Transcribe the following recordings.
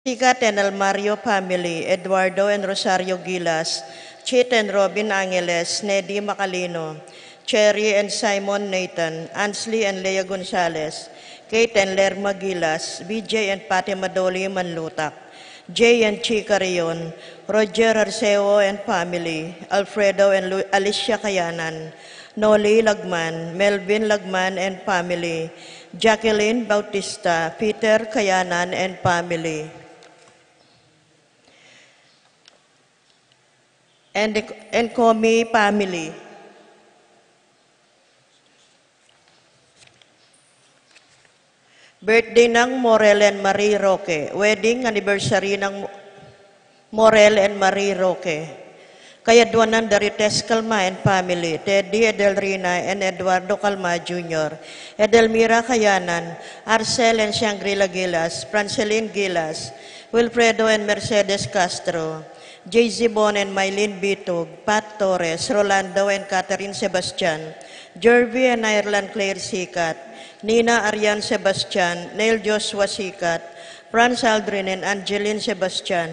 Sikat and Almario family, Eduardo and Rosario Gilas, Chit and Robin Angeles, Neddy Macalino, Cherry and Simon Nathan, Ansley and Lea Gonzalez, Kate and Lerma Gilas, BJ and Pati Madoli Manlutak, Jay and Chica Rion, Roger Arceo and family, Alfredo and Alicia Kayanan, Noli Lagman, Melvin Lagman and family, Jacqueline Bautista, Peter Kayanan and family. And Komi family. Birthday ng Morel and Marie Roque. Wedding anniversary ng Morel and Marie Roque. Kayadwanan Darites Calma and family. Teddy Edelrina and Eduardo Calma Jr. Edelmira Kayanan. Arcel and Shangri-La Gilas. Franceline Gilas. Wilfredo and Mercedes Castro. J.Z. Bon and Mylene Bitug, Pat Torres, Rolando and Catherine Sebastian, Jervy and Ireland Claire Sikat, Nina Arian Sebastian, Neil Joshua Sikat, Franz Aldrin and Angeline Sebastian,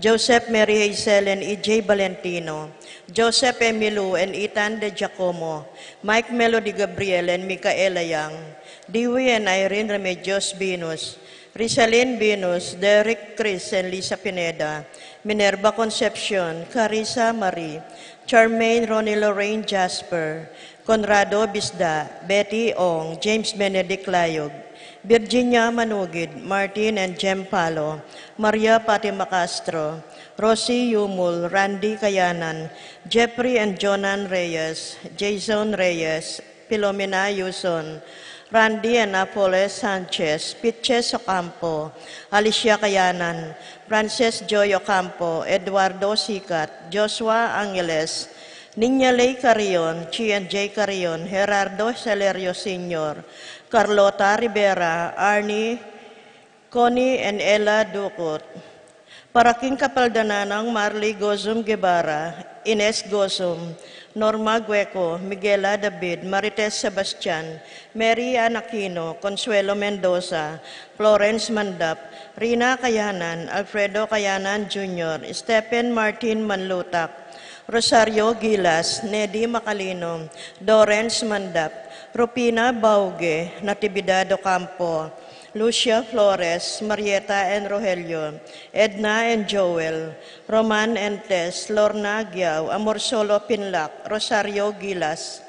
Joseph Mary Hazel and E.J. Valentino, Joseph Emilu and Ethan De Giacomo, Mike Melody Gabriel and Micaela Yang, Dewey and Irene Remedios Binus, Rizalyn Binus, Derek Chris and Lisa Pineda, Minerva Concepcion, Carissa Marie, Charmaine Ronnie Lorraine Jasper, Conrado Bisda, Betty Ong, James Benedict Layog, Virginia Manugid, Martin and Jem Palo, Maria Fatima Castro, Rosie Yumul, Randy Kayanan, Jeffrey and Jonan Reyes, Jason Reyes, Pilomena Yuson, Randy and Apoles Sanchez, Pitches Ocampo, Alicia Kayanan, Frances Joy Ocampo, Eduardo Sikat, Joshua Angeles, Niña Ley Carrion, Chi and J. Carrion, Gerardo Celerio Sr., Carlota Rivera, Arnie, Connie and Ella Ducot. Paraking Kapaldananang Marley Gozum Guevara, Ines Gozum, Norma Gueco, Miguela David, Marites Sebastian, Mary Aquino, Consuelo Mendoza, Florence Mandap, Rina Kayanan, Alfredo Kayanan Jr., Stephen Martin Manlutak, Rosario Gilas, Neddy Macalino, Dorens Mandap, Rupina Bauge, Natividad Ocampo, Lucia Flores, Marieta and Rogelio, Edna and Joel, Roman and Tess, Lorna Giao, Amorsolo Pinlac, Rosario Gilas,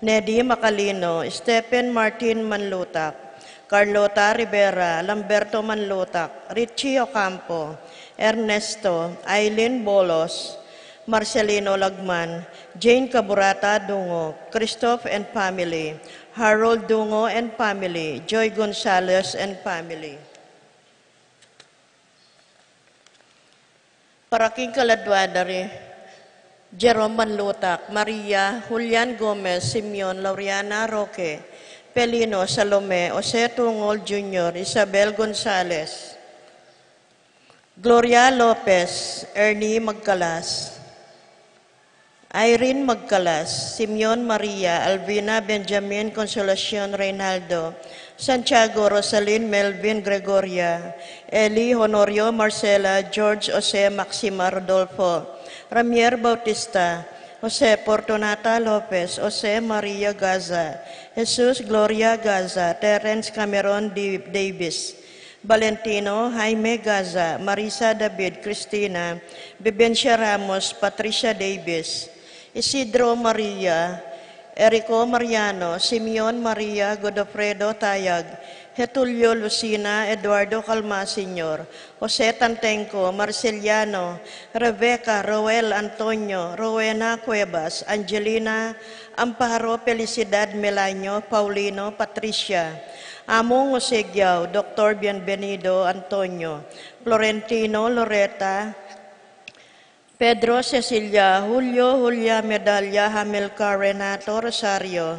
Neddy Macalino, Stephen Martin Manlutak, Carlota Rivera, Lamberto Manlutak, Richie Ocampo, Ernesto, Aileen Bolos, Marcelino Lagman, Jane Caburata Dungo, Christoph and family, Harold Dungo and family, Joy Gonzalez and family. Paraking Kaladwadari, Jerome Manlutak, Maria, Julian Gomez, Simeon, Laureana Roque, Pelino, Salome, Jose Tungol Jr., Isabel Gonzalez, Gloria Lopez, Ernie Magcalas, Irene Magcalas, Simeon Maria, Alvina Benjamin Consolacion Reynaldo, Santiago Rosalyn Melvin Gregoria, Eli Honorio Marcela, George Jose Maxima Rodolfo, Ramier Bautista, Jose Fortunata Lopez, Jose Maria Gaza, Jesus Gloria Gaza, Terence Cameron Davis, Valentino, Jaime Gaza, Marisa David, Cristina, Vivencia Ramos, Patricia Davis, Isidro Maria, Erico Mariano, Simeon Maria, Godofredo Tayag, Getulio Lucina, Eduardo Calma Sr., Jose Tantenco, Marceliano, Rebecca, Roel Antonio, Rowena Cuevas, Angelina, Amparo Felicidad Melaño, Paulino, Patricia, Among Osegiao, Dr. Bienvenido Antonio, Florentino Loreta, Pedro Cecilia, Julio Julia Medalla, Hamilcar Renato Rosario,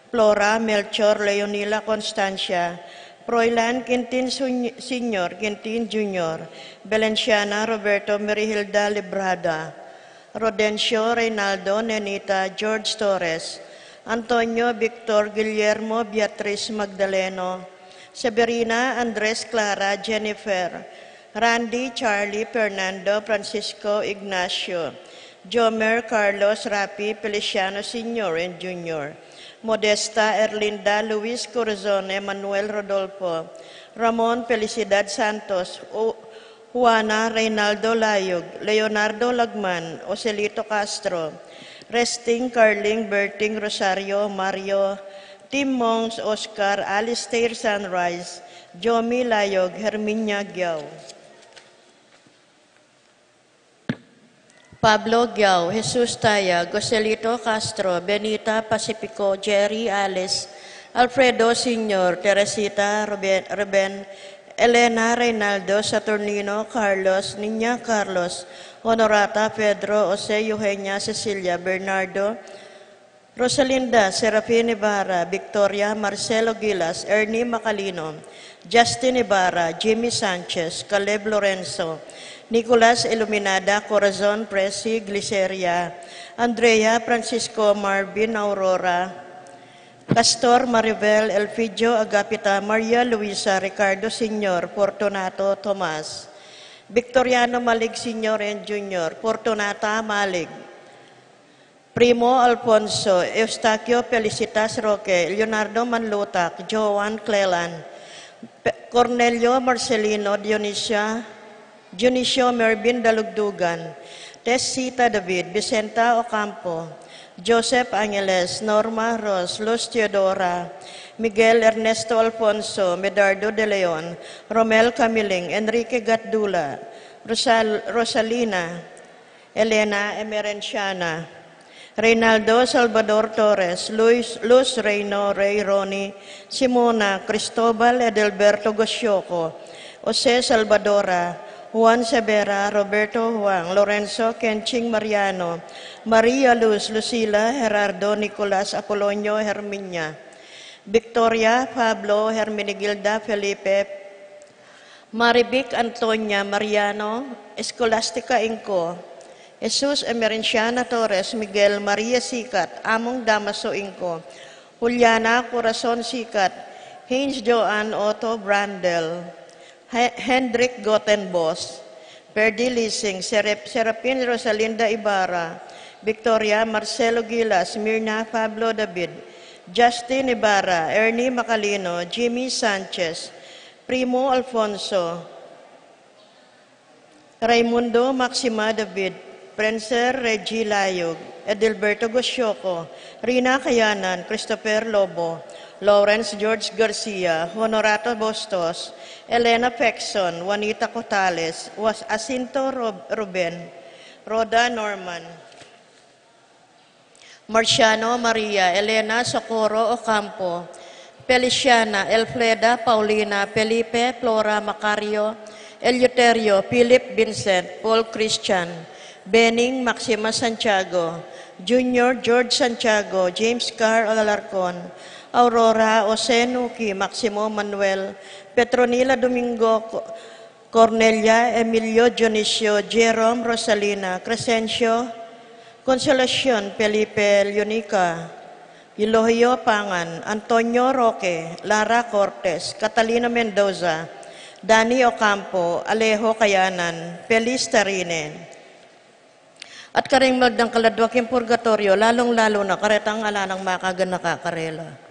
Flora Melchor Leonila Constancia, Froilan Quintin Sr., Quintin Jr., Valenciana Roberto Merihilda Librada, Rodencio Reynaldo Nenita, George Torres, Antonio Victor Guillermo Beatriz Magdaleno, Severina Andres Clara Jennifer, Randy, Charlie, Fernando, Francisco, Ignacio, Jomer, Carlos, Rapi, Feliciano Sr. and Jr., Modesta, Erlinda, Luis Corazon, Emmanuel Rodolfo, Ramon Felicidad Santos, Juana Reynaldo Layog, Leonardo Lagman, Ocelito Castro, Resting, Carling, Berting, Rosario, Mario, Tim Mongs, Oscar, Alistair Sunrise, Jomi Layog, Herminia Giao. Pablo Giao, Jesus Taya, Joselito Castro, Benita Pacifico, Jerry Alice, Alfredo Sr., Teresita Reben, Elena Reynaldo, Saturnino Carlos, Niña Carlos, Honorata Pedro, Jose Eugenia, Cecilia Bernardo, Rosalinda Serafin Ibarra, Victoria Marcelo Gilas, Ernie Macalino, Justin Ibarra, Jimmy Sanchez, Caleb Lorenzo, Nicolas Iluminada, Corazon Presi, Gliceria, Andrea Francisco Marvin Aurora, Castor Maribel, Elfidio Agapita, Maria Luisa, Ricardo Sr., Fortunato Tomas, Victoriano Malig Sr. and Jr., Fortunata Malig, Primo Alfonso, Eustaquio Felicitas Roque, Leonardo Manlutac, Joan Clelan, Cornelio Marcelino, Dionisio Mervin Dalugdugan, Tessita David, Vicenta Ocampo, Joseph Angeles, Norma Ros, Luz Teodora, Miguel Ernesto Alfonso, Medardo de Leon, Romel Camiling, Enrique Gatdula, Rosalina, Elena Emerenciana, Reynaldo Salvador Torres, Luz Reyno, Ray Roni, Simona, Cristobal Edelberto Gosioco, Jose Salvadora, Juan Severa, Roberto Juan, Lorenzo Kenching Mariano, Maria Luz, Lucila, Gerardo, Nicolas, Apolonio, Herminia, Victoria, Pablo, Hermenegilda, Felipe, Marivic Antonia, Mariano, Escolastica Inco, Jesus Emerenciana Torres, Miguel Maria Sikat, Among Damaso Inco, Juliana Corazon Sikat, Haynes Joan Otto Brandel, Hendrik Gottenbos, Perdi Lising, Serapin Rosalinda Ibarra, Victoria Marcelo Gilas, Mirna Pablo David, Justin Ibarra, Ernie Macalino, Jimmy Sanchez, Primo Alfonso, Raimundo Maxima David, Prenser Regi Layog, Edelberto Gosioco, Rina Kayanan, Christopher Lobo, Lawrence George Garcia, Honorato Bostos, Elena Pexon, Juanita Cotales, Asinto Ruben, Roda Norman, Marciano Maria, Elena Socorro Ocampo, Feliciana, Elfreda Paulina, Felipe Flora Macario, Eleuterio, Philip Vincent, Paul Christian, Benning Maxima Santiago, Junior George Santiago, James Carr Alarcon, Aurora Osenuki, Maximo Manuel, Petronila Domingo, Cornelia Emilio Dionisio, Jerome Rosalina, Crescencio, Consolacion Felipe Leonica, Elohio Pangan, Antonio Roque, Lara Cortes, Catalina Mendoza, Dani Ocampo, Alejo Kayanan, Feliz Tarine, at karing magdang kaladwaking purgatorio, lalong-lalo na karetang alanang makagan nakakarela.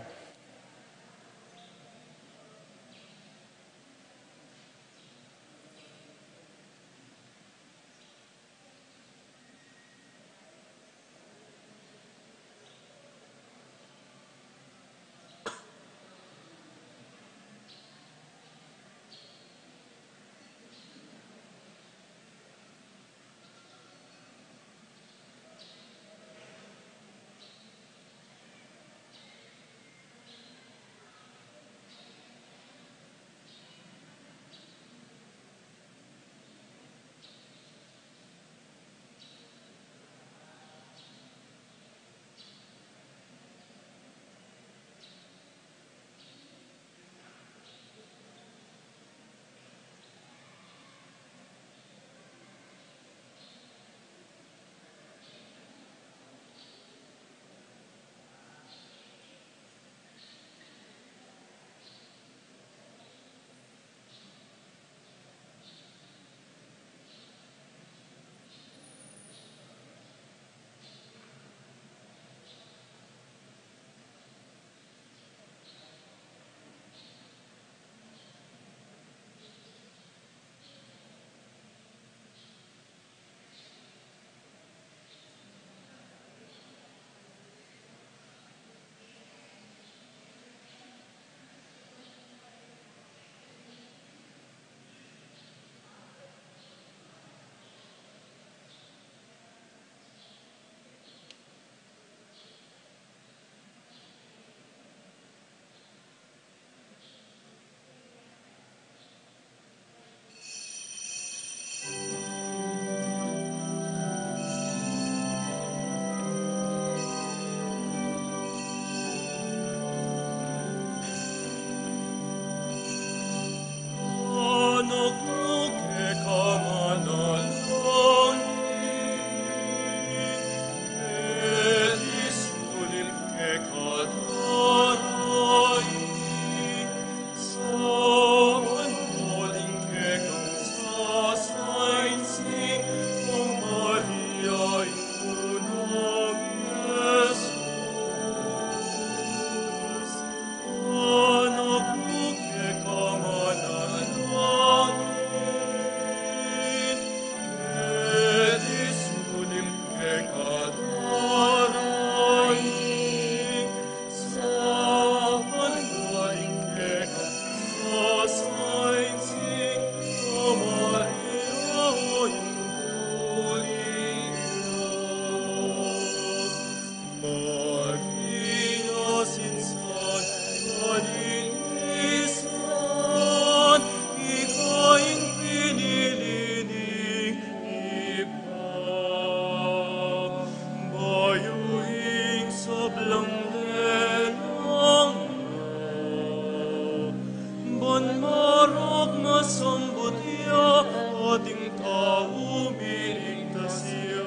ating tao miligtas siya.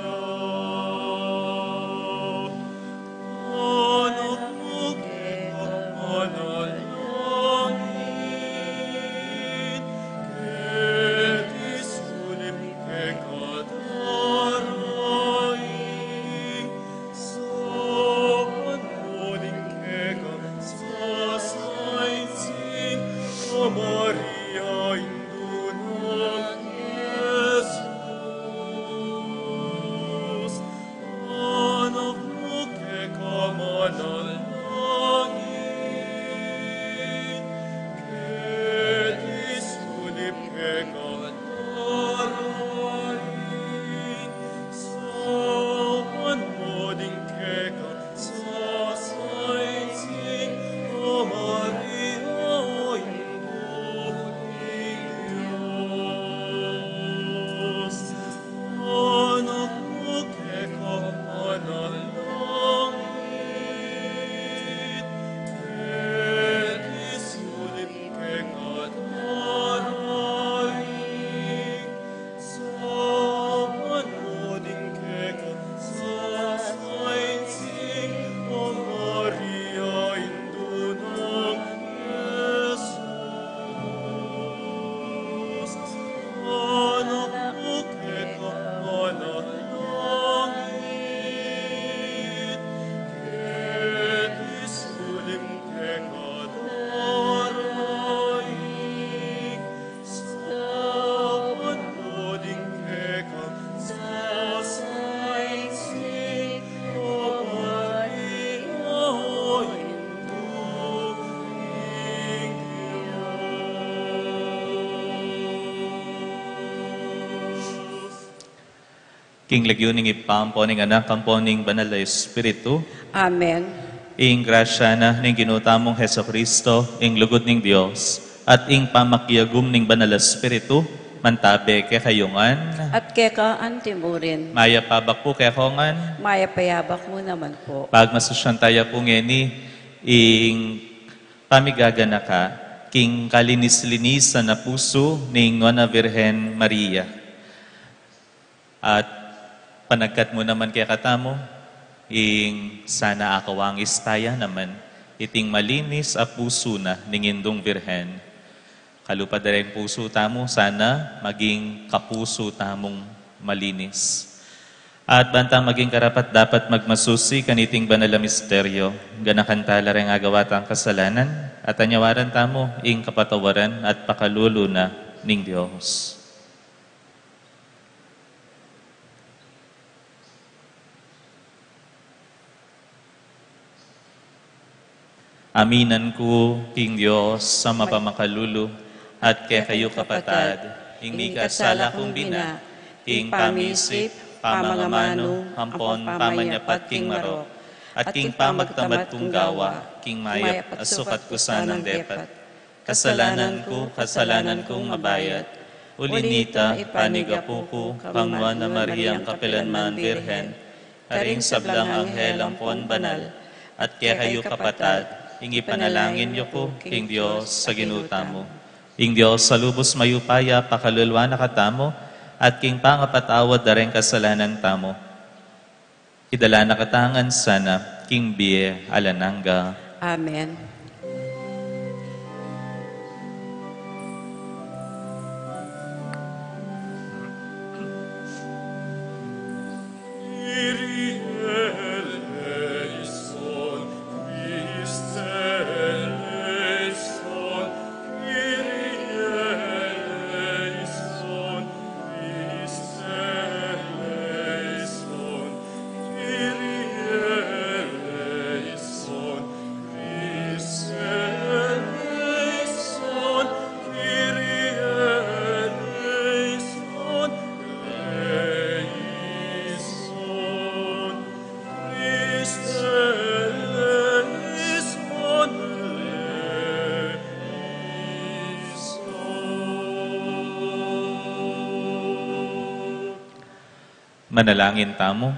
Anak mo manalangin, ket isulim kekadaraing, sa panmuling keka sasainsin, o Maria indunang Jesus. Anak mo keka manalangin, ket isulim kekadaraing, sa panmuling keka sasainsin, o Maria indunang Diyos. Anak mo keka manalangin, ket isulim kekadaraing, sa panmuling keka sasainsin, o Maria indunang Jesus. Anak mo keka manalangin, ket isulim kekadaraing, sa panmuling keka sasainsin, o Maria indunang Diyos. King lagyuning ipampo ning anak kampo ning banal na Espiritu, Amen. ing grasya na ning ginutamong Heso Kristo, ing lugod ning Dios, at ing pamakyagum ning banal na Espiritu, mantabe kay kayungan, At keka antimurin, maya pabak po kay kongan, maya payabak mo naman po. pagmasusyantaya po ngeni, ing pamigagana ka, king kalinis-linisan na puso ning Nuana Virgen Maria. At panagkat mo naman kay katamo, ing sana akawang istaya naman, iting malinis a puso na ning indong Virgen. Kalupad na rin puso tamo, sana maging kapuso tamong malinis. At bantang maging karapat dapat magmasusi kaniting banal na misteryo, ganakantala rin agawat ang kasalanan, at anyawaran tamo ing kapatawaran at pakalulo na ning Diyos. Aminan ko, King Diyos, sa mapamakalulo, at kaya kayo kapatad, ing kasala kong bina, king pamisip, pamangamano, hampon, pamanyapat, king marok, at king pamagtamad kong gawa, king mayap, at sukat ko sanang depat. Kasalanan kong mabayat, ulinita, ipanigapu ko, pangwa na Mariang Kapilanman Virgen, karing sablang anghel ang pon banal, at kaya kayo kapatad, ing ipanalangin niyo ko, King Diyos, sa ginuta mo. Ing Diyos, sa lubos mayupaya, pakalulwa na katamo, at king pangapatawad na rin kasalanan tamo. Idala na katangan sana, King Bie Alananga. Amen. Kyrie eleison, Christe eleison, Kyrie eleison, Christe eleison, Kyrie eleison, Christe eleison, Kyrie eleison, eleison, Christe eleison, eleison. Manalangin tamo.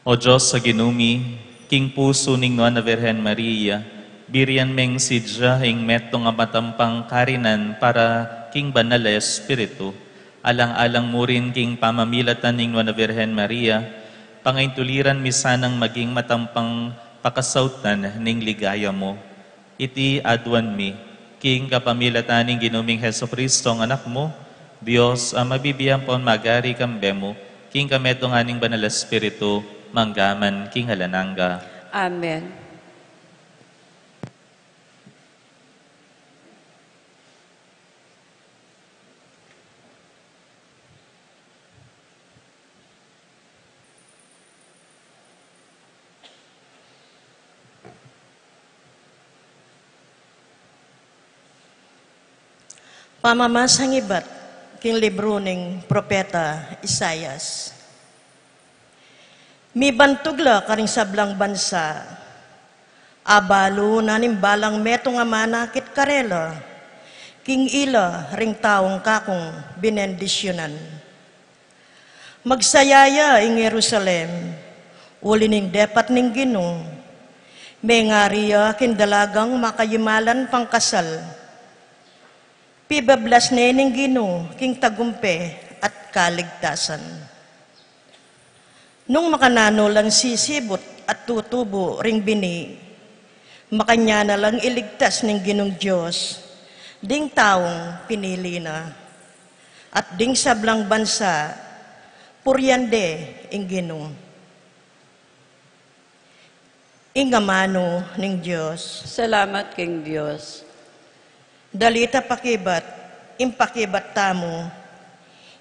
O Diyos sa ginumi, King puso ning Nuana Virgen Maria, Birian meng sidya ing metto nga matampang karinan para king banal a Espiritu. Alang-alang mo rin king pamamilatan ning Nuana Virgen Maria, pangaintuliran mi sanang maging matampang pakasautan ning ligaya mo. Iti adwan mi, king kapamilatan ning ginuming Heso Kristo ang anak mo, Diyos ang mabibiyang pon magari kambemo, king kameto nga ning banal a Espiritu, manggaman king halananga. Amen. Pamamasang ibat, king libro ning Propeta Isayas. Mi bantugla karing sablang bansa, abalo na nimbalang metong amanakit karela, king ila ring taong kakong binendisyonan. Magsayaya ing Jerusalem, uli ning depat ning Ginoo, may ngariya kindalagang makayimalan pangkasal, pibablas nening Ginoo king tagumpe at kaligtasan. Nung makanano lang sisibot at tutubo ring bini, makanya na lang iligtas ning Ginong Diyos, ding taong pinili na, at ding sablang bansa, puryande ing Ginoo. Ingamano ning Diyos. Salamat king Diyos. Dalita pakibat, impakibat tamo.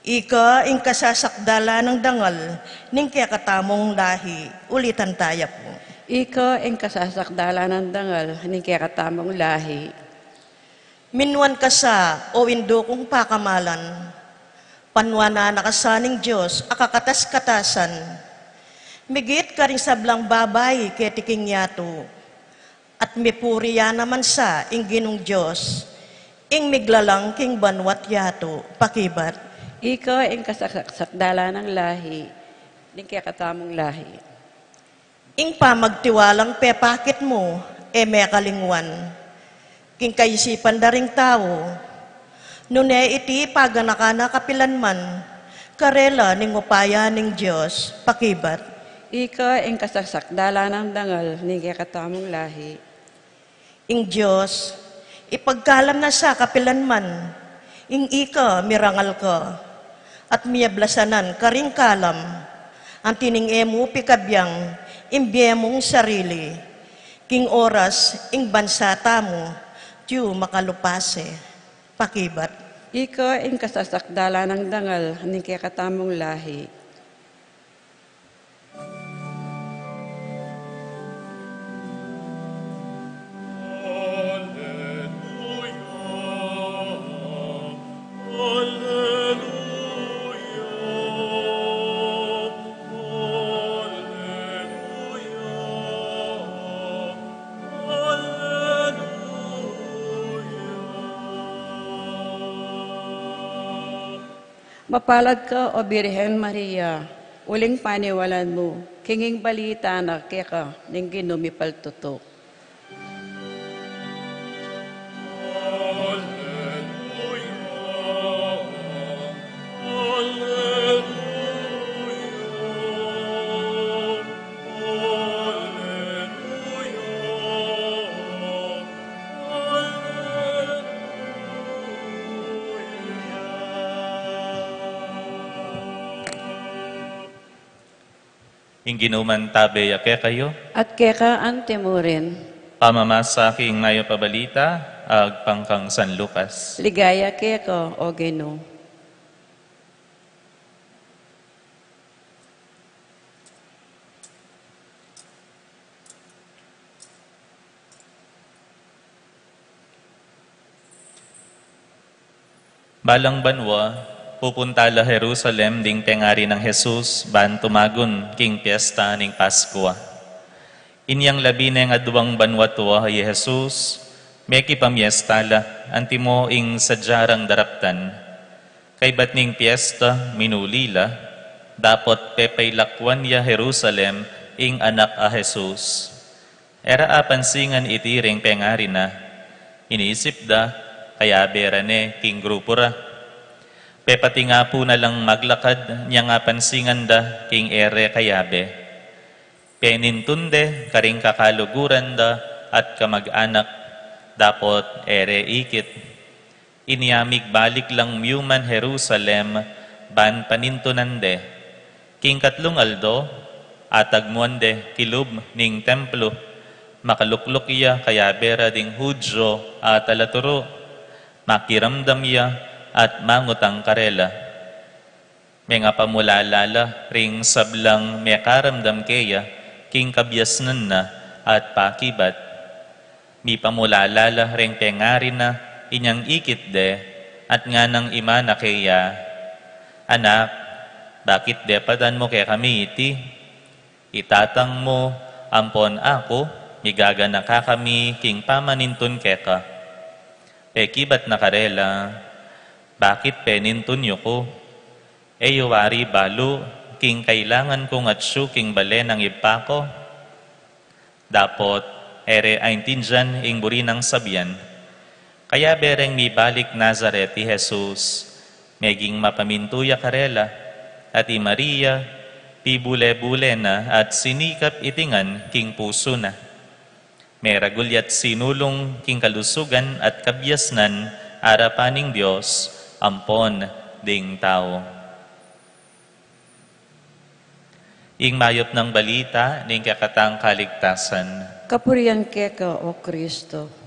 Ika ing kasasakdala ng dangal, ning kaya katamong lahi, ulitan taya po. Ika ang kasasakdala ng dangal, ni kaya katamong lahi. Minwan ka sa o windo kong pakamalan, panwana nakasaning Diyos, akakatas-katasan. Migit ka rin sablang babay ketiking yato, at mipuriya naman sa ing Ginong Diyos, ing miglalang king banwat yato, pakibat. Ika ang kasasakdala ng lahi, ni kaya katamong lahi. Ing pamagtiwalang pepakit mo, may kalingwan. King kaisipan da ring tao, nune iti paganakana kapilanman, karela ning upaya ning Diyos, pakibat. Ika ang kasasakdala ng dangal, ni kaya katamong lahi. Ing Diyos, ipagkalam na sa kapilanman, ing ika mirangal ka, at miyablasanan karing kalam, ang tining emo pikabyang, imbyemong sarili, king oras, ing bansa tamo, tiyo makalupase, pakibat. Ika ang kasasakdala ng dangal, ni kaya katamong lahi. Mapalad ka, O Birhen Maria, uling paniwalan mo, kinging balita na kaya ka, ning ginumipal tutok. Ing ginuman tabe ake kayo, At kaya ka antemurin, pamamasa king ngayo pabalita, ag pangkang San Lucas. ligaya kaya ka, O Ginoo. Balang banwa, pupunta la Jerusalem ding tengari ng Jesus, ban tumagon king piyesta ning Paskwa. Inyang labi na nga duwang banwatwa ay Jesus, meki pamiesta la, antimo ing sadyarang daraptan. Kay bat ning piyesta, minulila, dapot pepay lakwan ya Jerusalem, ing anak a Jesus. Era apansingan itiring pengari na, iniisip da, kaya bera ne, king grupo ra. Pepati nga po na lang maglakad, niya nga pansingan da, king ere kayabe. Penintunde, karing kakaluguran da, at kamag-anak, dapot ere ikit. Inyamig balik lang myuman Jerusalem, ban panintunande. King katlong aldo, atagmuande kilub ning templo, makaluklok iya kaya bera ding Hudyo at alaturo, makiramdam iya at mangutang karela. May nga pamulalala ring sablang may karamdam kaya, king kabyasnan na at pakibat. Mi pamulalala ring pengari na inyang ikit de, at nga nang imana kaya, anak, bakit de padan mo kaya kami iti? Itatang mo, ampon ako, migagana ka kami, king pamanintun keka. Pekibat na karela, bakit penintun yo ko? Wari balo, king kailangan kong atsyo king bale ng ipako. Dapot, ere aintinjan ing buri ng sabyan. Kaya bereng mi balik Nazaret ti Jesus, meging mapamintuya karela, at i Maria, pibule-bule na at sinikap itingan king puso na. Meragulyat sinulong king kalusugan at kabyasnan, arapaning Diyos, ampon ding tao. Ing mayop ng balita, ning kakatang kaligtasan. Kapurian keka, O Kristo.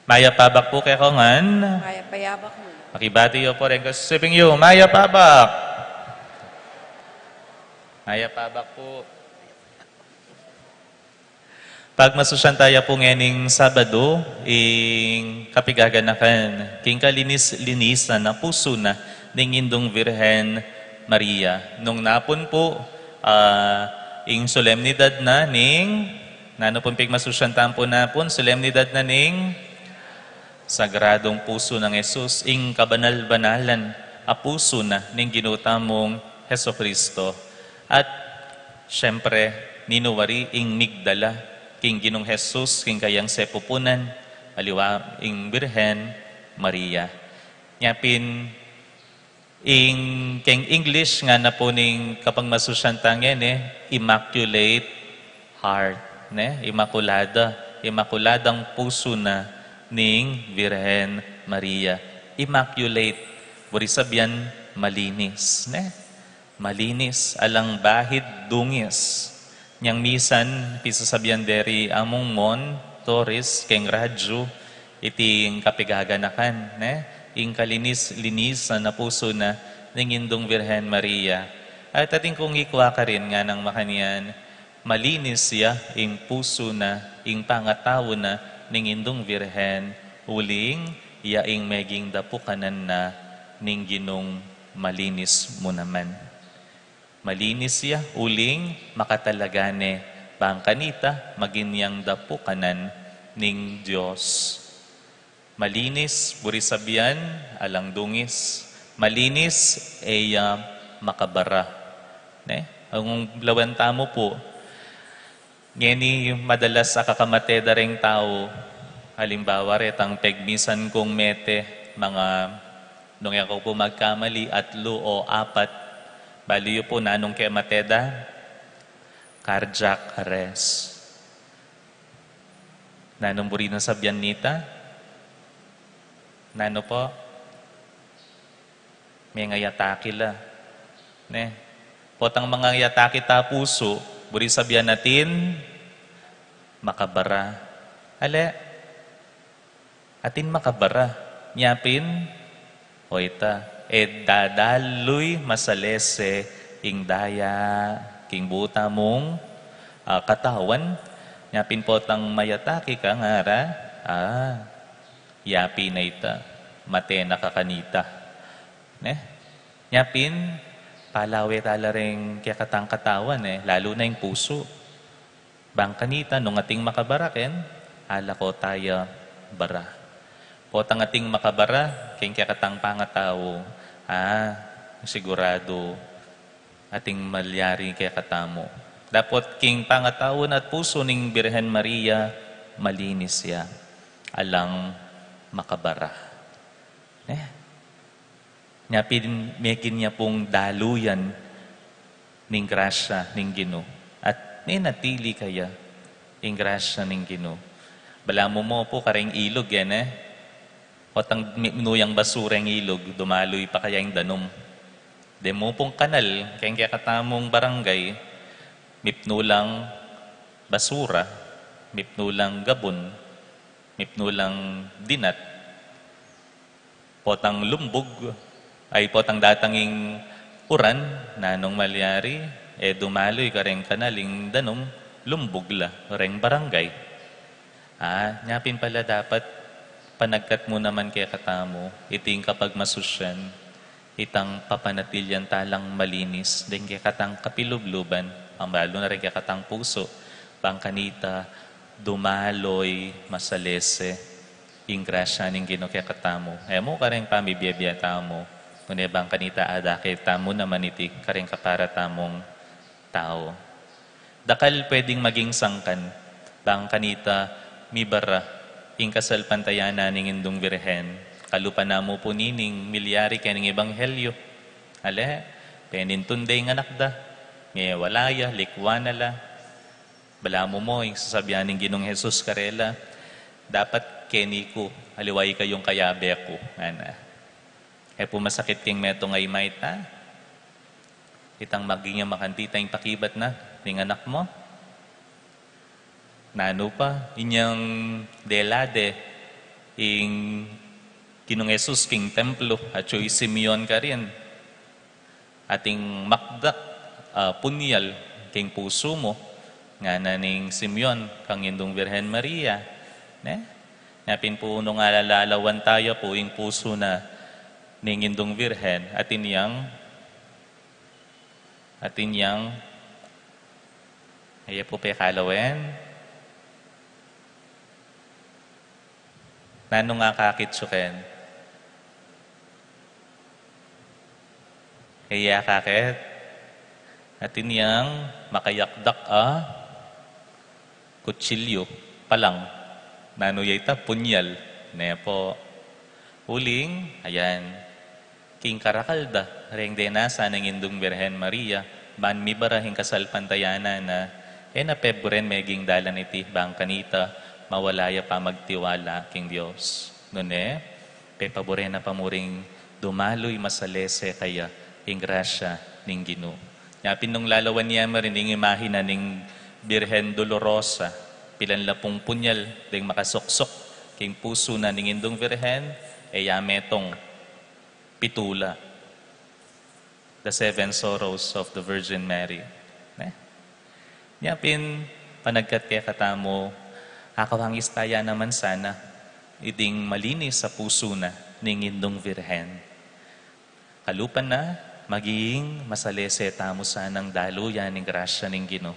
Maya pabak po kay kongan. Kaya payabak mo. Makibati yo po rin kasiping yo. Maya pabak. Maya pabak po. Pag masusyan tayo po ngayon Sabado, ing kapigaganakan, king kalinis-linisan na puso na ning indong Virhen Maria. Nung napon po, ing solemnidad na ning, nano pong pigmasusyan po na po, solemnidad na ning Sagradong puso ng Jesus, ing kabanal-banalan, a puso na ning ginutamong Heso Kristo. At syempre, ninuwari ing migdala, king ginong Jesus, king kayang sepupunan, aliwa ing Birhen Maria. Nyapin, ing king English nga na po ning kapag masusyantang yan, Immaculate Heart. Immakuladang puso na ning Virhen Maria. Immaculate. Buri sabyan, malinis. Malinis. Alang bahid dungis. Nyang misan, pisasabyan deri among mon, Torres, keng radyo, iting kapigaganakan. Ing kalinis-linis na puso na ning indong Virhen Maria. At ating kung ikwa ka rin nga ng makanian, malinis siya, ing puso na, ing pangatawo na, ning indong Virhen, uling, yaing meging dapukanan na, ning ginong malinis mo naman. Malinis siya, uling, makatalagane, bangkanita, maginyang dapukanan, ning Diyos. Malinis, burisabian, alang dungis. Malinis, makabara. Ang lawanta mo po, ngeni madalas akakamateda ring tao, halimbawa retang pegmisan kong mete, mga nung ako po magkamali, 3 o 4, baliyo po nanong kaya mateda, cardiac arrest. Nanong buri na sabyan nita, nano po, may ngayataki la. Potang mga yataki ta puso, buri sabihan natin, makabara. Atin makabara. Nyapin, o ita, dadaloy masalese, ing daya, king buta mong katawan. Nyapin potang mayataki ka ngara, yapi na ita, mate nakakanita. Nyapin, palawe tala rin kaya katang katawan, lalo na yung puso. Bangkanita, nung ating makabaraken, ala ko tayo bara. Potang ating makabara, kaya katang pangatawo, sigurado, ating malyari kaya katamo. Dapot king pangatawon at puso ning Birhen Maria, malinis siya, alang makabara. Nyapin mekin niya pong daluyan ning grasya ning Ginoo. At natili kaya ing grasya ning Ginoo. Balamo mo po kareng ilog yan Otang minuyang basura yung ilog, dumaloy pa kaya yung danom. Demo pong kanal, kaya katamong barangay, mipnulang basura, mipnulang gabon, mipnulang dinat, potang lumbog, ay potang datanging uran, nanong malyari, dumaloy ka rin kanaling danom, lumbog la, ring barangay. Nyapin pala dapat, panagkat mo naman kaya katamo, iting kapag masusyan, itang papanatilyan talang malinis, din kaya katang kapilubluban, ang balo na rin kaya katang puso, bangkanita, dumaloy, masalese, ing grasya ning Ginoo kaya katamo. Mo ka rin pamibiyabya tamo, kundi bangkanita adake tamo naman iti ka rin kapara tamong tao. Dakal pwedeng maging sangkan, bangkanita, mibara, ing kasal pantayana ning indong Birhen, kalupa na mo po nining milyari kaning ebanghelyo. Penin tunday nga nakda, ngay walaya, likwana la. Bala mo yung sasabihan ng Ginong Jesus karela, dapat keni ko, aliway kayong kayabe ko. Pumasakit king meto ngay maita, itang maging makantita yung pakibat na, ning anak mo. Nano pa, inyang delade, ing Ginong Jesus king templo, at yo'y Simeon ka rin. Ating makdak, punyal, king puso mo, nga na ning Simeon, kang indong Birhen Maria. Napin po nung alalalawan tayo po, ing puso na ning indong Birhen, atin yang, ay po pekalawen, nanong nga kakitsuken? Kaya kakit? Atin yang makayakdak kutsilyo palang. Nanuyay ta, punyal. Po. Uling, ayan. King karakalda, ring denasa ng indong Birhen Maria, man mibarahing kasal pantayana na, napeboren meging dalan iti bangkanita, mawalaya pa magtiwala king Diyos. Pepabore na pamuring dumaloy masalese kaya ing grasya ning Ginoo. Yapin nung lalawan niya marining imahina ning Birhen Dolorosa, pilanlapong punyal, ding makasuksok, king puso na ning indong Birhen, yametong pitula. The Seven Sorrows of the Virgin Mary. Yapin, panagkat kaya katamo, akawangis taya naman sana, iting malinis sa puso na ning indong Birhen. Kalupan na, maging masalese tamo sanang daluyan ning grasya ning Ginoo.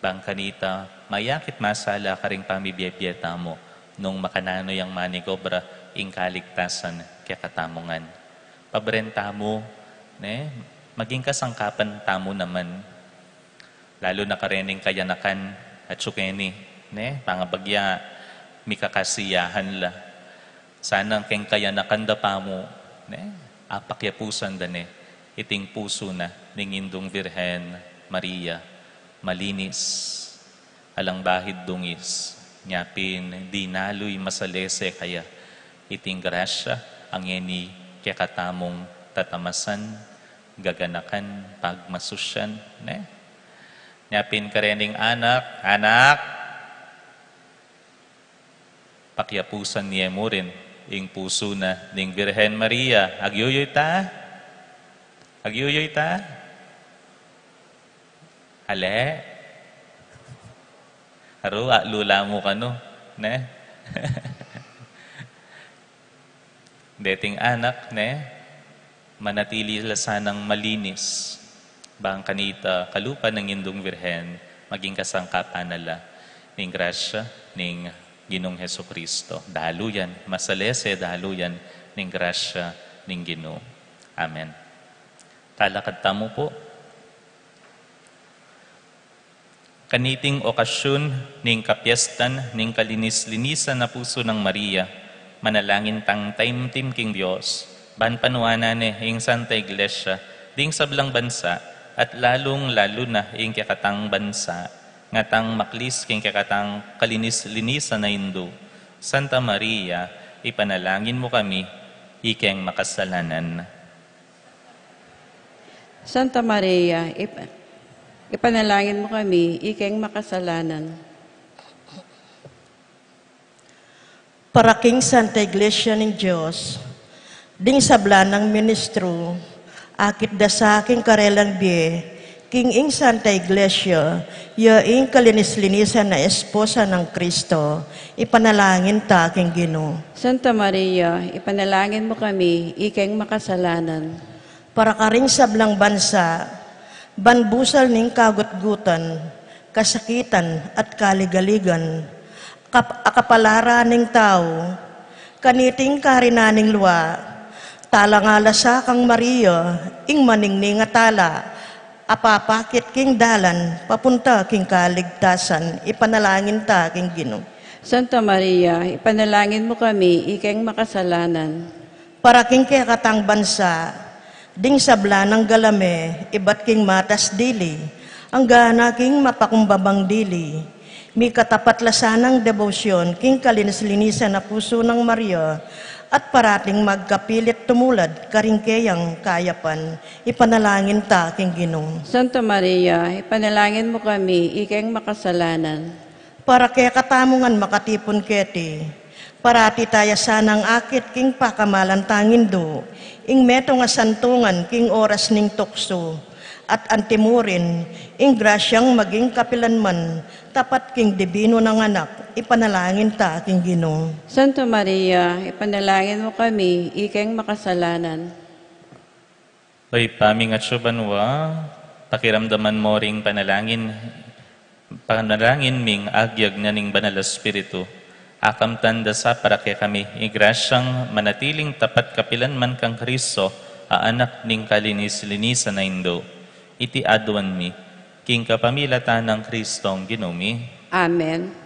Bangkanita, mayakit masala ka ring pamibiyebye tamo, nung makanano yang manigobra, ing kaligtasan kaya katamongan. Pabren tamo, maging kasangkapan tamo naman, lalo na karening kayanakan at sukeni, pangabagya, mikakasiyahan la. Sanang keng kaya nakanda pa mo, apakyapusan iting puso na, ning indong Birhen Maria, malinis, alang bahid dungis, nyapin, dinaloy masalese kaya, iting grasya, ang yeni, kaya katamong tatamasan, gaganakan, pagmasusyan, Nyapin karening anak, pakyapusan niya mo rin, ing puso na ning Birhen Maria. Agyuyoy ta? Ale? Haro, lula mo ka no? Dating anak, manatili sanang malinis. Bangkanita, kalupa ng indong Birhen, maging kasangkapan nala, ning grasya, ning Ginong Hesukristo. Daluyan, masalese daluyan, ning grasya, ning Ginoo. Amen. Talakad tamo po. Kaniting okasyon ning kapiestan ning kalinis-linisan na puso ng Maria, manalangin tang taimtim king Dios, ban panuanan ing Santa Iglesia, ding sablang bansa, at lalong-lalo na ing kakatang bansa, nga tang maklis king kakatang kalinis-linisan na Indo. Santa Maria, ipanalangin mo kami, ikeng makasalanan. Santa Maria, ipanalangin mo kami, ikeng makasalanan. Para king Santa Iglesia ng Diyos, ding sabla ng ministro, akit da sa aking karelang biye, king ing Santa Iglesia, yaing kalinis-linisan na esposa ng Kristo, ipanalangin ta aking Ginoo. Santa Maria, ipanalangin mo kami, ikeng makasalanan. Para karing sablang bansa, banbusal ning kagutgutan, kasakitan at kaligaligan, akapalara ning tao, kaniting karinaning luwa, talangala sa kang Maria, ing maningning nga tala, apapakit king dalan, papunta king kaligtasan, ipanalangin ta king Ginoo. Santa Maria, ipanalangin mo kami, ikeng makasalanan. Para king kakatang bansa, ding sabla ng galame, iba't king matas dili, ang gana king mapakumbabang dili, mi katapatlasan ng debosyon, king kalinis-linisan na puso ng Maria, at parating magkapilit tumulad, karingkeyang kayapan, ipanalangin ta king Ginoo. Santa Maria, ipanalangin mo kami, ikeng makasalanan. Para kaya katamungan makatipon keti, parati taya sanang akit king pakamalan tangindo, ing meto nga santungan king oras ning tukso, at antimurin, ing grasyang maging kapilanman, tapat king dibino ng anak, ipanalangin ta king Ginoo. Santa Maria, ipanalangin mo kami, ikeng makasalanan. Oy, paming at syubanwa, pakiramdaman mo ring panalangin ming agyag na ning banal Espiritu. Akam tanda sa para kay kami, igrasyang manatiling tapat kapilanman kang Kristo, anak ning kalinis-linisan na Indo. Iti adwan mi, king kapamilatan ng Kristong Ginumi. Amen.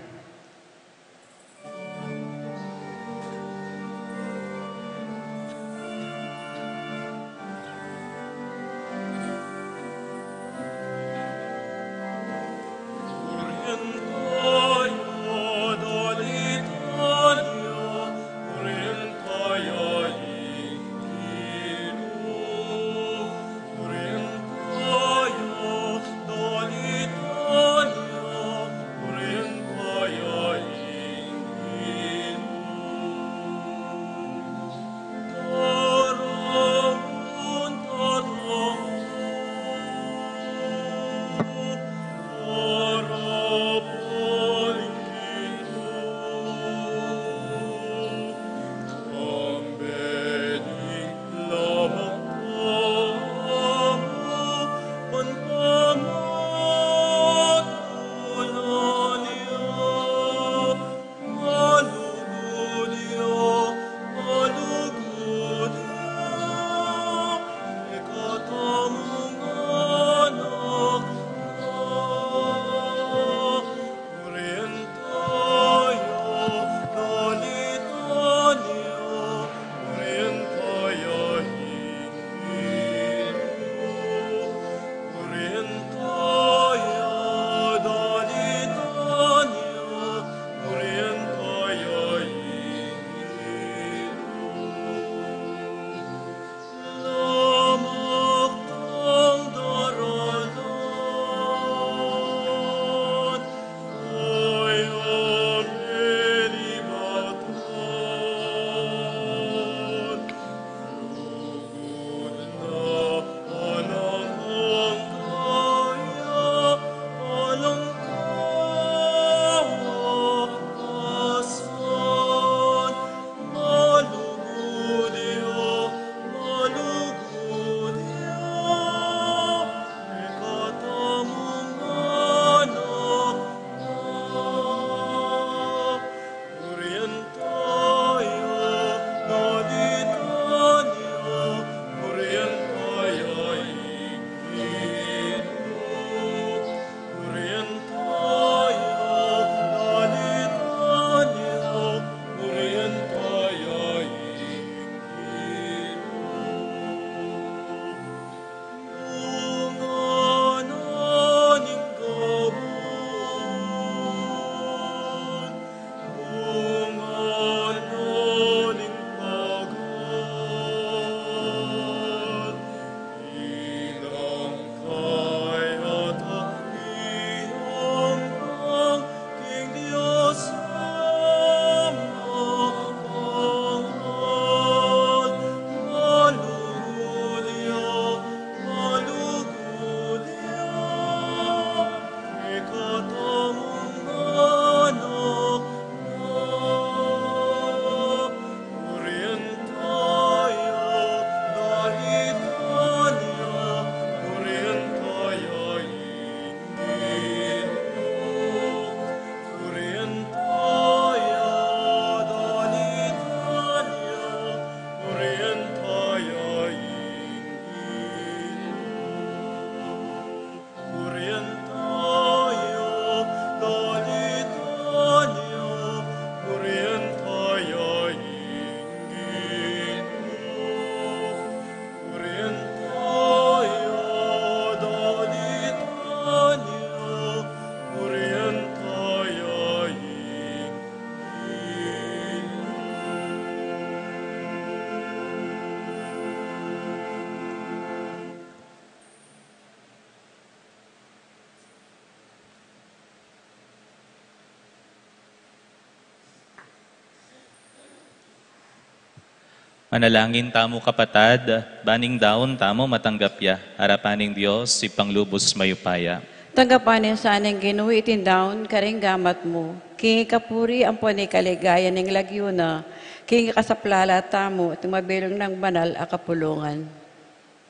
Manalangin tamo kapatad, baning daon tamo matanggapya, harapaning Diyos, si panglubos mayupaya. Tanggapanin sa anong ginuwi itindaon karing gamat mo. Kingi kapuri ang poni kaligaya ng lagyo na. Kingi kasaplala tamo at mabilong ng banal a kapulungan.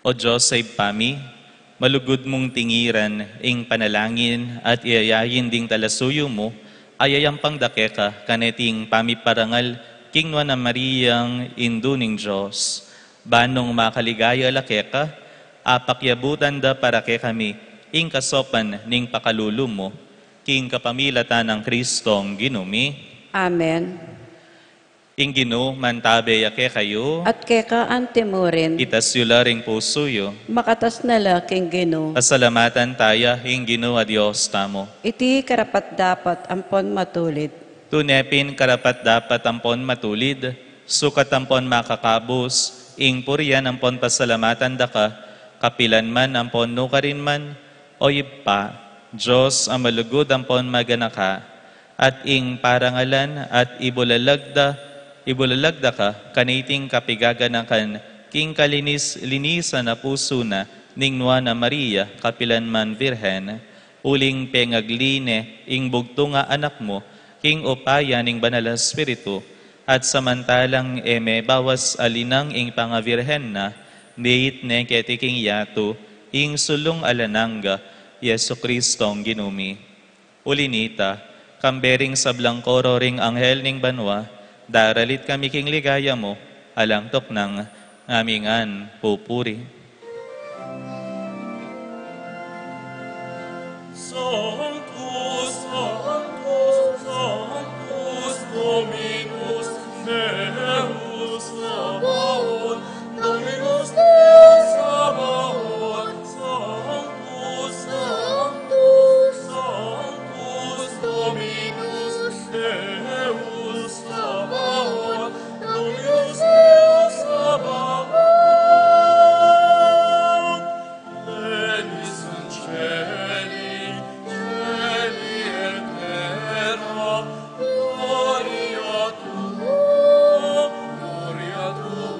O Diyos sa ipami, malugod mong tingiran, ing panalangin at iayayin ding talasuyo mo, ayayang pangdake ka, kaneting pamiparangal, kingwa na Mariyang induning Diyos. Banong makaligaya lake ka, apakyabutan da para ke kami, ing kasopan ning pakalulu mo, king kapamilata ng Kristong ginumi. Amen. Ing ginu mantabe yake kayo, At keka antimurin, itas yularing pusuyo, makatas na laking gino. pasalamatan taya, ing ginu a Diyos tamo. Iti karapat dapat ampon matulid. Tunepin karapat dapat ampon matulid, sukat ampon makakabos, ing purian ampon pasalamatan daka, kapilan man ampon nukarin man, o ipa, Diyos ang malugod ampon maganaka, at ing parangalan at ibulalagda ka, kaniting kapigaganakan, king linisan na puso na, ningwa na Maria, kapilan man Virhen, uling pengagline, ing bugto nga anak mo, king upaya ning banal na Espiritu, at samantalang eme bawas alinang ing pangavirhen na, neit ne ketiking yato, ing sulong alananga, Yesu Kristong ginumi. Ulinita, kambering sablang koro ring anghel ning banwa, daralit kami king ligaya mo, alangtok ng ngamingan pupuri. Sanctus, Sanctus, Sanctus, Dominus, Deus Sabaoth, Dominus Deus Sabaoth, Sanctus, Sanctus, Sanctus, Dominus Deus Sabaoth, Dominus Deus Sabaoth. Lenis in cieli, cieli et terra, gloria tua, gloria tua.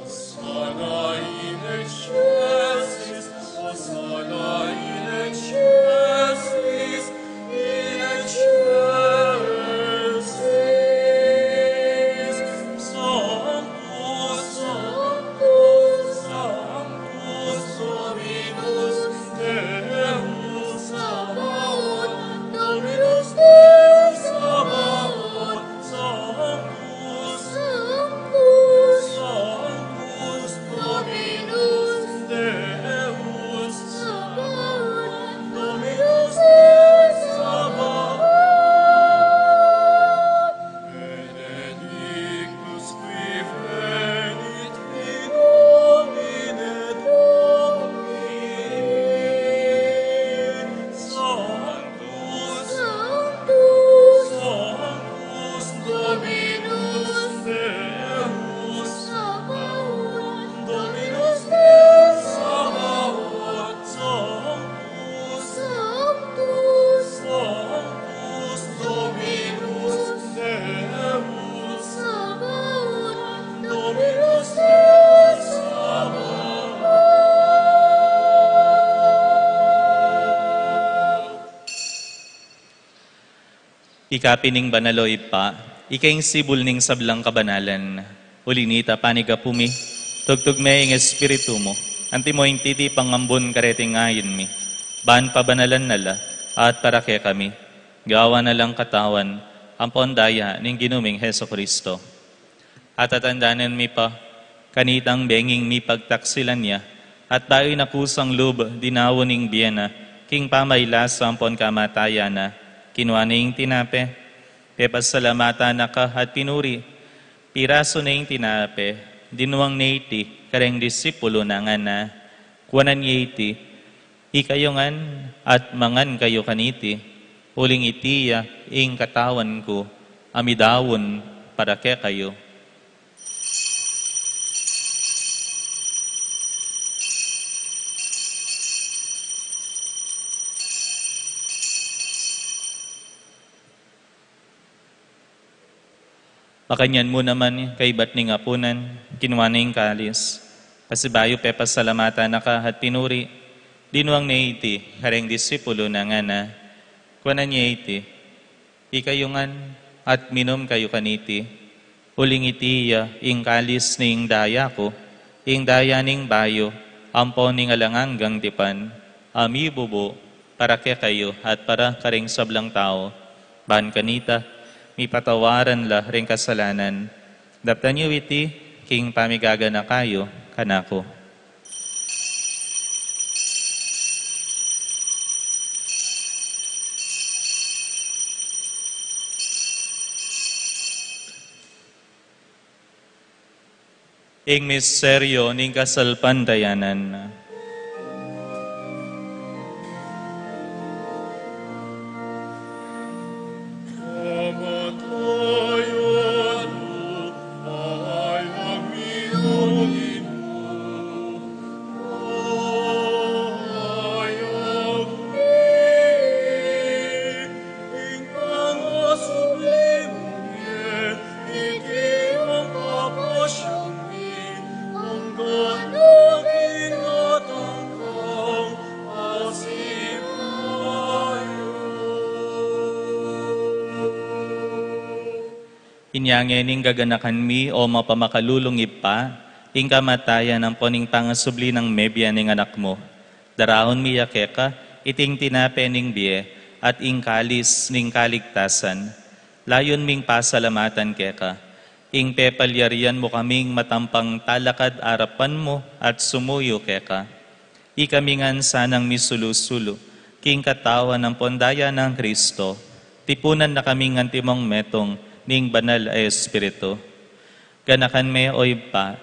Hosanna in excelsis, Hosanna in excelsis, in excelsis. Sanctus, Sanctus, Sanctus, Dominus Deus Sabaoth, Dominus Deus Sabaoth, Sanctus, Sanctus, Sanctus, Dominus Deus Sabaoth, Dominus Deus Sabaoth. Benedictus qui venit in nomine Domini. Sanctus, Sanctus, Sanctus, Dominus Deus Sabaoth, Dominus Deus Sabaoth, Sanctus, Sanctus, Sanctus, Dominus Deus Sabaoth, Dominus Deus Sabaoth. Ikapining banaloy pa, ikaing sibul ning sablang kabanalan. Ulinita paniga pumi, tugtog me ing espiritu mo, anti mo ing titi pangambon kareting ngayon mi. Baan pabanalan nala, at para kaya kami, gawa na lang katawan, ang pondaya ning ginuming Heso Kristo. At tatandanan mi pa, kanitang benging mi pagtaksilan niya, at tayo na kusang lub, dinawo ning biyena, king pamaylas ampon kamataya na, kinuha ning tinape, pepasalamata na ka at pinuri, piraso na yung tinape, dinuwang neiti, kareng disipulo na nga na, kuwanan yeiti, ikayongan at mangan kayo kaniti, uling itiya, ing katawan ko, amidawon para ke kayo. Makanyan mo naman kay batning apunan, kinuha na yung kalis. Pasibayo pepasalamatan na ka at pinuri. Dinuang na iti, kareng disipulo na nga na. Kuwanan niya iti, ikayungan at minom kayo kaniti. Uling itiya, ing kalis ning daya ko, ing daya ning bayo, ampo ning alanganggang tipan. Ami bubo, para kaya kayo at para kareng sablang tao. Ban kanita, mi patawaran la ring kasalanan. Daptan niyo iti, king pamigaga na kayo, kanako. Ing misteryo ning kasalpantayanan. Kamatayan mo ay magmiyogin mo. Ayang ing pangasublim niya, iti ang kapasyang ang ganagin at angkang Inyangening gaganakan mi o mapamakalulong ipa, ing kamatayan ang poning pangasubli ng mebya ning anak mo. Darahon mi yakeka, iting tinape ning biye, at ing kalis ning kaligtasan. Layon ming pasalamatan keka. Ing pepalyarian mo kaming matampang talakad arapan mo at sumuyo keka. Ikamingan sanang misulusulo, king katawan ng pondaya ng Kristo. Tipunan na kaming antimong metong, ning banal ay Espiritu. Ganakan me oy pa,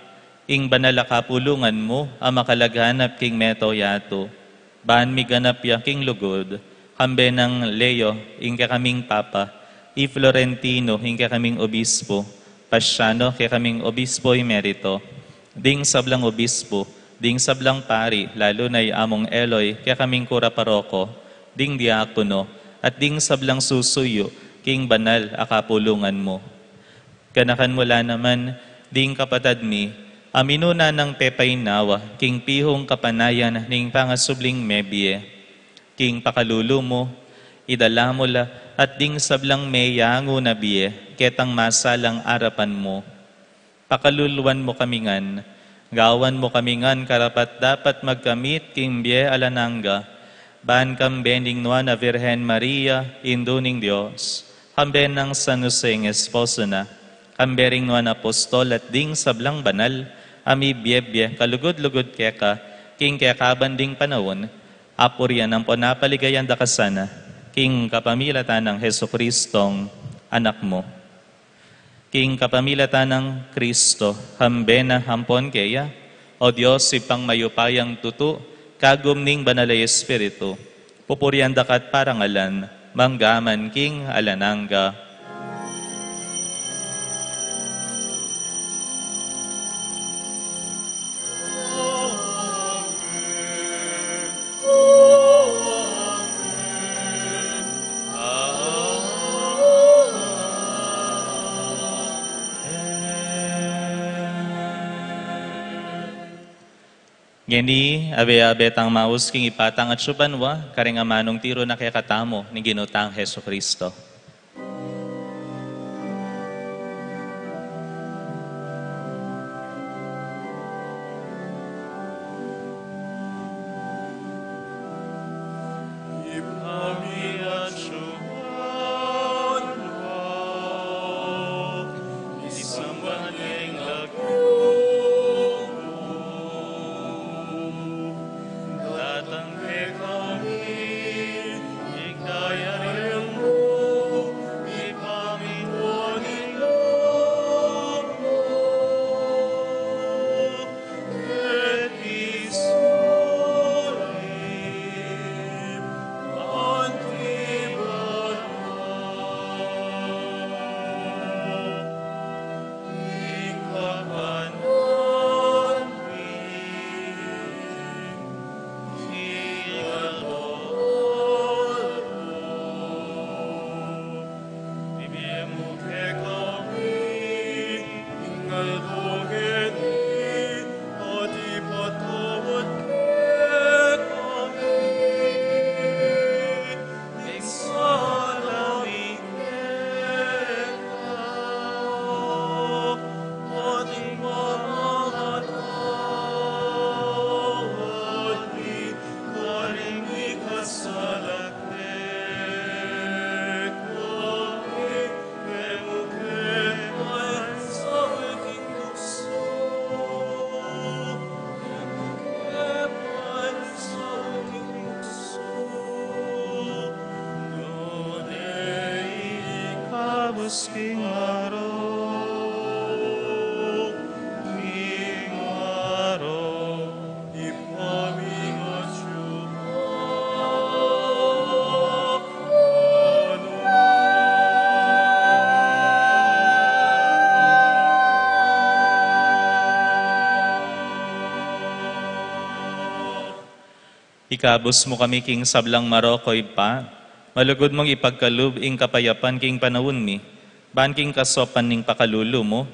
ing banal kapulungan mo, ang makalaghanap king meto yato. Baan mi ganap ya king lugod, kambe ng Leo, ing kaming Papa, i Florentino, ing kaming Obispo, Pasyano, kay kaming Obispo emerito, ding sablang Obispo, ding sablang pari, lalo na'y among Eloy, kay kaming Kura Paroko, ding diakono, at ding sablang susuyo, king banal akapulungan mo. Ganakan mula naman, ding kapatad mi, aminuna ng pepay nawa, king pihong kapanayan ning pangasubling mebye. King pakalulu mo, idala mo la, at ding sablang meyango na biye, ketang masalang arapan mo. Pakaluluan mo kamingan, gawan mo kamingan karapat dapat magkamit king biye alananga, ban kambening nwa na Virhen Maria, induning Diyos. Kamben ng San Jose ng esposo na, kambering nuan apostol at ding sablang banal, ami biyebye, kalugod-lugod keka, king kekaban ding panahon, apuryan ang ponapaligayan da kasana, king kapamilatan ng Heso Kristong anak mo. King kapamilatan ng Kristo, hambena hampon kaya, o Diyos ipang mayupayang tutu, kagum ning banalay Espiritu, pupuryan dakat parangalan, manggaman king alananga. Ngeni, abe-abe tang maus king ipatang at subanwa, karing amanong tiro na kaya katamo ni ginutang Heso Kristo. Ikabos mo kami king sablang marokoy pa, malugod mong ipagkalub ing kapayapan king panawon mi, ban king kasopan ning pakalulo mo,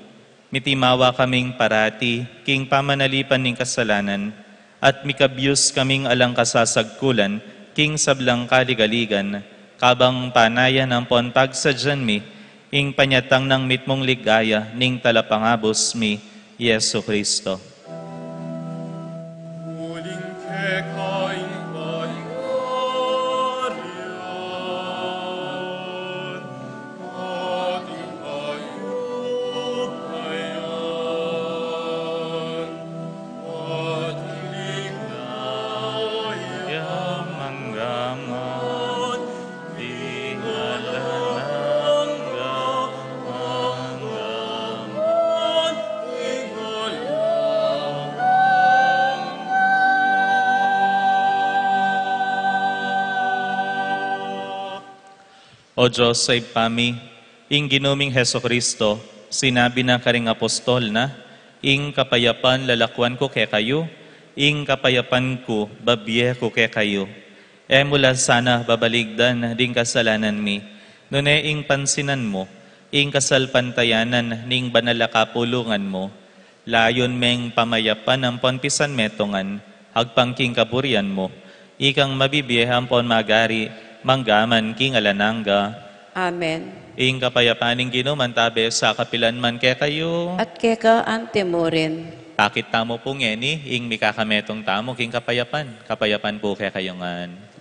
mitimawa kaming parati, king pamanalipan ning kasalanan, at mikabyus kaming alang kasasagkulan, king sablang kaligaligan, kabang panayan ang pon pagsadyan mi, ing panyatang ng mitmong ligaya, ning talapangabos mi, Yesu Kristo. Muling kekaing bayarian, ating kayupayan, ating ligaya, Yamangaman, di Mangaman, O Diyos sa ipami, ing ginuming Heso Kristo, sinabi na karing apostol na, ing kapayapan lalakwan ko kay kayo, ing kapayapan ko babye ko kay kayo. Mula sana babaligdan ding kasalanan mi, nune ing pansinan mo, ing kasalpantayanan ning banal a kapulungan mo, layon meng pamayapan ang ponpisan metongan, hagpangking kaburian mo, ikang mabibiye ampon magari, manggaman king alananga. Amen. Ing kapayapaning ginumantabe sa kapilan man kay kayo. At keka ante mo rin. Kakit tamo po ngeni, ing mikakametong tamo king kapayapan. Kapayapan po kay kayo ngan.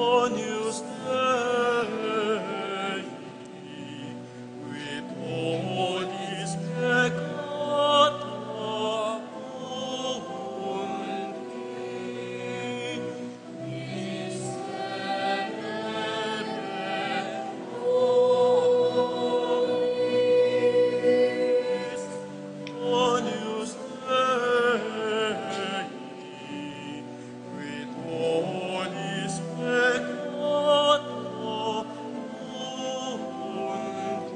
Agnus Dei, qui tollis peccata mundi, miserere nobis. Agnus Dei, qui tollis peccata mundi,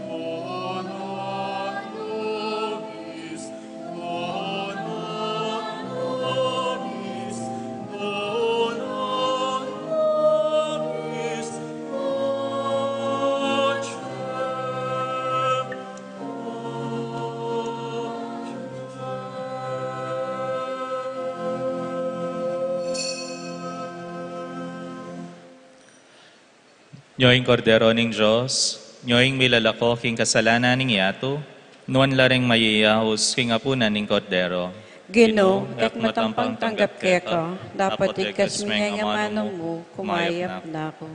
dona nobis, dona nobis, dona nobis Nyoing kordero ning Diyos, nyoing milalako king kasalanan ning yato, nuan lareng mayiyahos king apunan ning kordero. Gino, ket matampang tanggap keka, dapat ikas mi nga manong mo, kumayap na ako.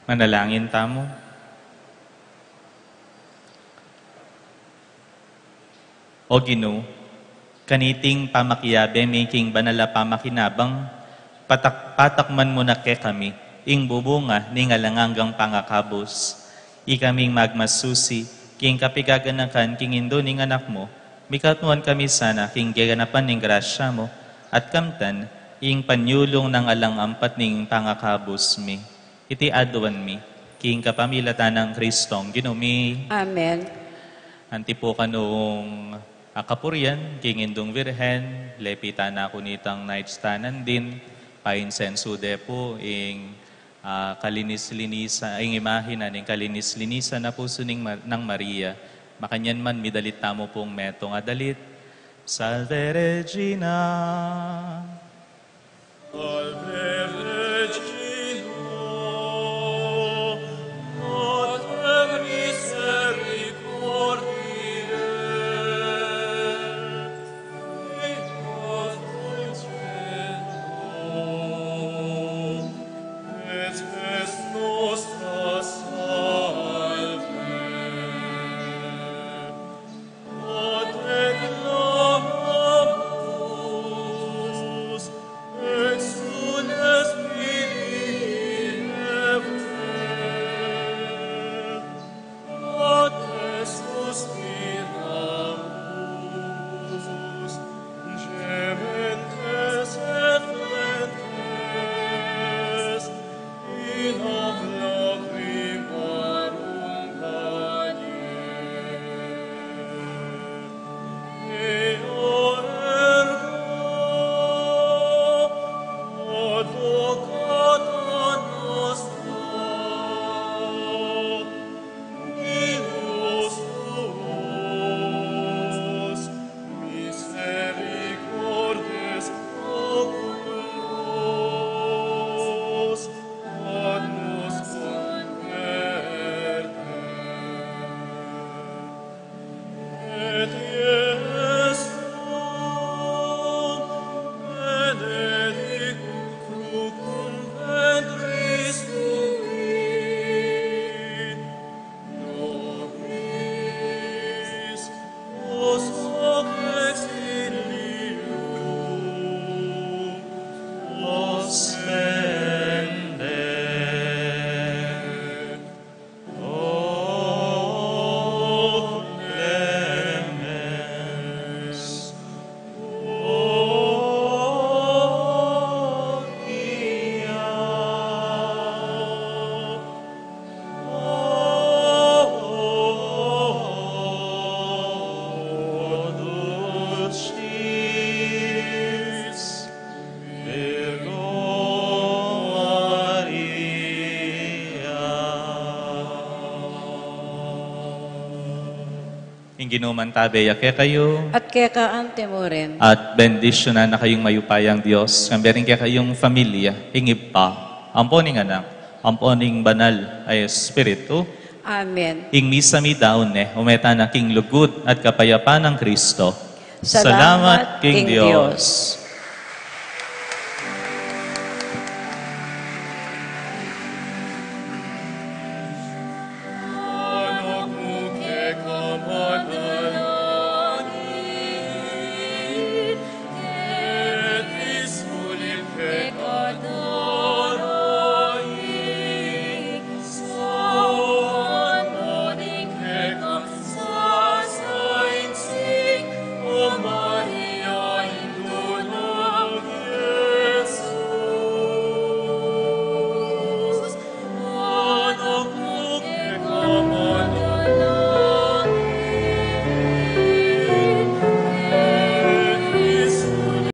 Manalangin tamo. O Ginoo, kaniting pamakiyabe making banala pamakinabang, patakman mo na ke kami, ing bubunga ni ngalangangang pangakabos. Ikaming magmasusi, king kapigaganakan king indo ning anak mo, mikatuan kami sana king gaganapan ning grasya mo, at kamtan, ing panyulong ng alang ampat ning pangakabos mi. Iti aduan mi, king kapamilatan ng Kristong ginumi. Amen. Antipo kanong akapurian, king indong virhen, lepita na ako nitang nightstanan din, painsensude po, ing kalinis-linisa, ing imahinan, ing kalinis-linisa na puso ng Maria. Makanyan man, midalit tamo pong metong adalit. Salve Regina. Salve Regina, Mater misericordiae, vita dulcedo, et spes nostra salve. Ate clamamus, exules videre, Ate suspiramus, gementes et flentes, in hoc lacrimarum Panie. Eo ergo, advocata nostra, Deus tuos, misericordes oculos, ad nos converte. Et Iesum, benedictum fructum ventris tui, nobis os hoc exilium, os Spende. O clemens, O pia, O dulcis Virgo Maria. Ing ginuman tabeya ke kayo, At kaya kaante mo rin. at bendisyonan na kayong mayupayang Diyos, kamberin kaya kayong familia, hingip pa, amponing anak, amponing banal ay Espiritu, Amen. Ing misa mi daon umeta na king lugod at kapayapaan ng Kristo. Salamat, King Diyos.